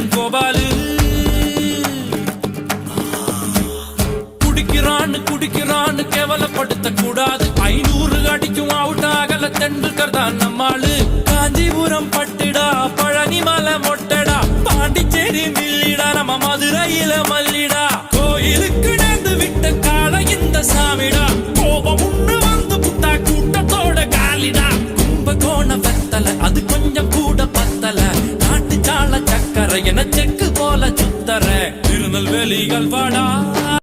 அடிக்கும் கோபாலு. குடிக்கிறான்னு கேவலப்படுத்த கூடாது. 500 அடிக்கும் அவுட் ஆகல தெண்டுல்கர் தான் நம்மாளு. காஞ்சிபுரம் பட்டுடா, பழனி மலை மொட்டடா, பாண்டிச்சேரி மில்லிடா, நம்ம மதுரையில மல்லிடா. கோயிலுக்கு நேர்ந்து விட்ட கால இந்த சாமிடா. கோபம் உண்டு வந்து புட்டா கூட்டத்தோட காலிடா. கும்பகோண வெத்தல அது கொஞ்சம் கூட பத்தல. நாட்டு சால சக்கரை என செக்கு போல சுத்தர. திருநெல்வேலிகள் வாடா.